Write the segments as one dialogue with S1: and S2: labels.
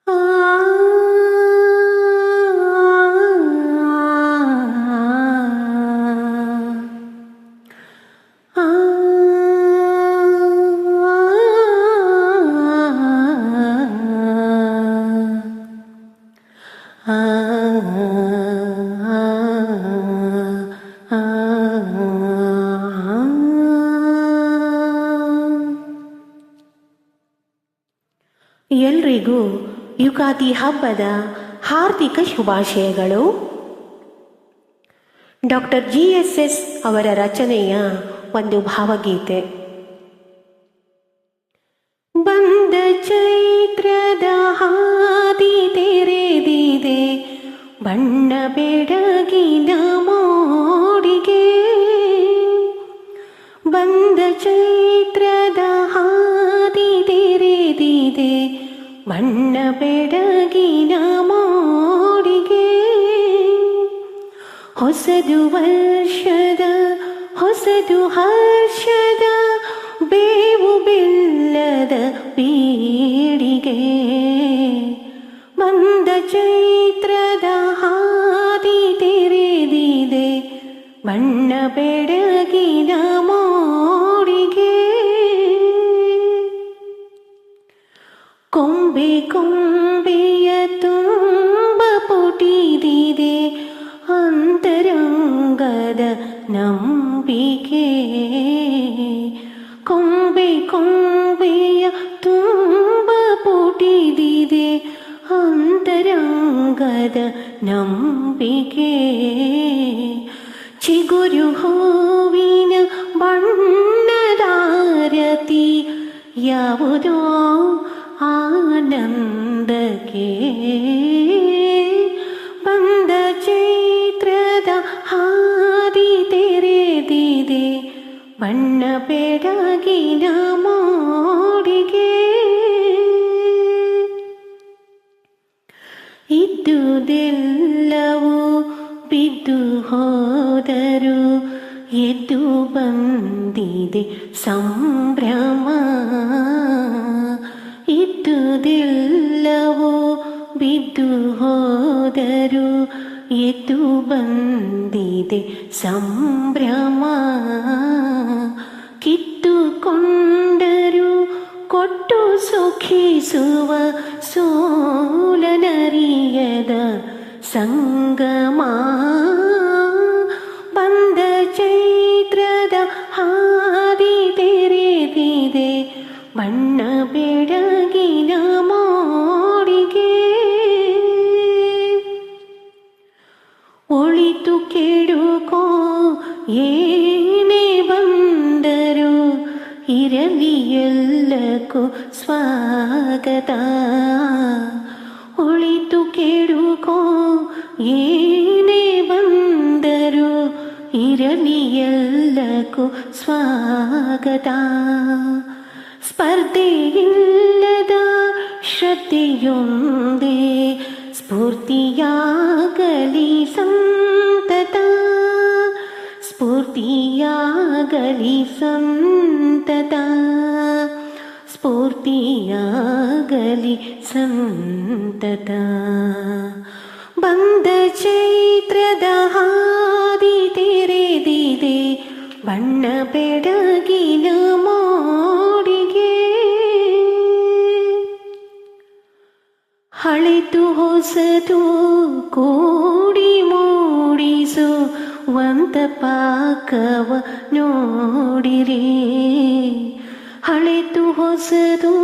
S1: ಆ ಆ ಎಲ್ರಿಗೂ ಯುಗಾದಿ ಹಬ್ಬದ ಹಾರ್ದಿಕ ಶುಭಾಶಯಗಳು. ಡಾಕ್ಟರ್ GSS ಅವರ ರಚನೆಯ ಒಂದು ಭಾವಗೀತೆ. ಬಂದ ಚೈತ್ರದ ಹಾದಿ ತೆರೆದಿದೆ, ಬಣ್ಣ ಬೆಳಗಿನ ಮೋಡಿಗೆ. ಬಂದ ಚೈತ್ರದ ಹಾದಿ ತೆರೆದಿದೆ, ಬಣ್ಣ ಬೆಳಗಿನ ಮೋಡಿಗೆ. ಹೊಸದು ವರ್ಷದ ಹೊಸದು ಹರ್ಷದ ಬೇವು ಬೆಲ್ಲದ ಬೀಡಿಗೆ. ಬಂದ ಚೈತ್ರದ ಹಾದಿ ತೆರೆದಿದೆ, ಬಣ್ಣ ಬೆಳಗಿನ ಮೋಡಿಗೆ. ಕೊಂಬೆ ಕೊಂಬೆಯ ತುಂಬ ಪುಟಿದಿದೆ ಅಂತರಂಗದ ನಂಬಿಕೆ. ಕೊಂಬೆ ಕೊಂಬೆಯ ತುಂಬ ಪುಟಿದಿದೆ ಅಂತರಂಗದ ನಂಬಿಕೆ. ಚಿಗುರು ಹೂವಿನ ಬಣ್ಣದಾರತಿ ಯಾವುದೋ ಆನಂದಕ್ಕೆ. ಬಂದ ಚೈತ್ರದ ಹಾದಿ ತೆರೆದಿದೆ, ಬಣ್ಣ ಬೆಳಗಿನ ಮೋಡಿಗೆ. ಇದ್ದುದೆಲ್ಲವೂ ಬಿದ್ದು ಹೋದರು, ಎದ್ದು ಬಂದಿದೆ ಸಂಭ್ರಮ. ಇದ್ದುದೆಲ್ಲವೂ ಬಿದ್ದು ಹೋದರು, ಎದ್ದು ಬಂದಿದೆ ಸಂಭ್ರಮ. ಕಿತ್ತುಕೊಂಡರು ಕೊಟ್ಟು ಸುಖಿಸುವ ಸೋಲನರಿಯದ ಸಂಗಮ. ಬಂದ ಚೈತ್ರದ ಹಾದಿ ತೆರೆದಿದೆ, ಬಣ್ಣ ಬೆಳಗಿನ ಮೋಡಿಗೆ. ಒಳಿತು ಕೆಡುಕೋ ಏನೇ ಬಂದರು, ಇರಲಿ ಎಲ್ಲಕ್ಕೂ ಸ್ವಾಗತ. ಒಳಿತು ಕೆಡುಕೋ ಏನೇ ಬಂದರು, ಇರಲಿ ಎಲ್ಲಕ್ಕೂ ಸ್ವಾಗತ. ಸ್ಪರ್ಧೆಯಿಲ್ಲದ ಶ್ರದ್ಧೆಯೊಂದೇ ಸ್ಫೂರ್ತಿಯಾಗಲಿ ಸಂತತ. ಸ್ಫೂರ್ತಿಯಾಗಲಿ ಸಂತತ, ಸ್ಫೂರ್ತಿಯಾಗಲಿ ಸಂತತ. ಬಂದ ಚೈತ್ರದ ಹಾದಿ ತೆರೆದಿದೆ, ಬಣ್ಣ ಬೆಳಗಿನ ಮೋಡಿಗೆ. ಹಳೆತು ಹೊಸತು ಕೂಡಿ ಮೂಡಿಸುವಂತ ಪಾಕವ ನೋಡಿರಿ. ಹಳೆತು ಹೊಸದು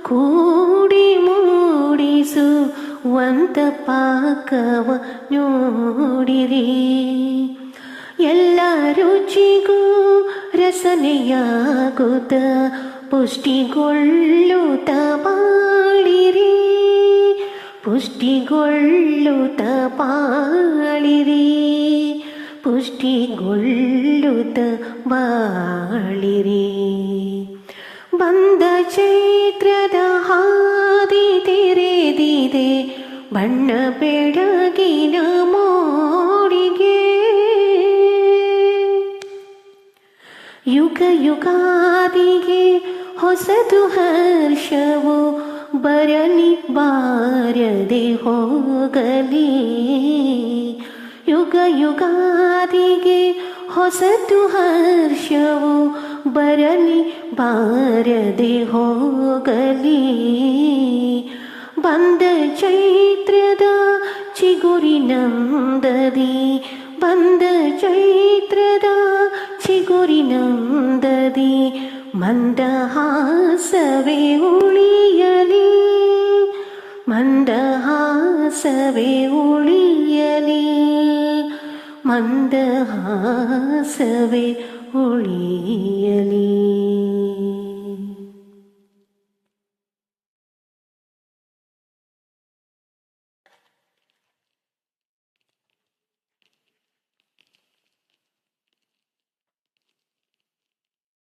S1: ಕೂಡಿ ಮೂಡಿಸುವಂತ ಪಾಕವ ನೋಡಿರಿ. ಎಲ್ಲ ರುಚಿಗೂ ರಸನೆಯಾಗುತ್ತ ಪುಷ್ಟಿಗೊಳ್ಳುತ್ತ ಬಾಳಿರಿ. ಪುಷ್ಟಿಗೊಳ್ಳುತ್ತ ಬಾಳಿರಿ, ಪುಷ್ಟಿಗೊಳ್ಳುತ್ತ ಬಾಳಿರಿ. ಬಂದ ಚೈತ್ರದ ಹಾದಿ ತೆರೆದಿದೆ, ಬಣ್ಣ ಬೆಳಗಿನ ಮೋಡಿಗೆ. ಯುಗ ಯುಗಾದಿಗೆ ಹೊಸದು ಹರ್ಷವು ಬರಲಿ ಬಾರದೆ ಹೋಗಲಿ. ಯುಗ ಯುಗಾದಿಗೆ ಹೊಸತು ಹರ್ಷವು ಬರಲಿ ಬಾರದೆ ಹೋಗಲಿ. ಬಂದ ಚೈತ್ರದ ಚಿಗುರಿನಂದದಿ, ಬಂದ ಚೈತ್ರದ ಚಿಗುರಿನಂದದಿ ಮಂದಹಾಸವೇ ಉಳಿಯಲಿ, ಮಂದಹಾಸವೇ ಉಳಿಯಲಿ, ಮಂದಹಾಸವೇ ಉಳಿಯಲಿ.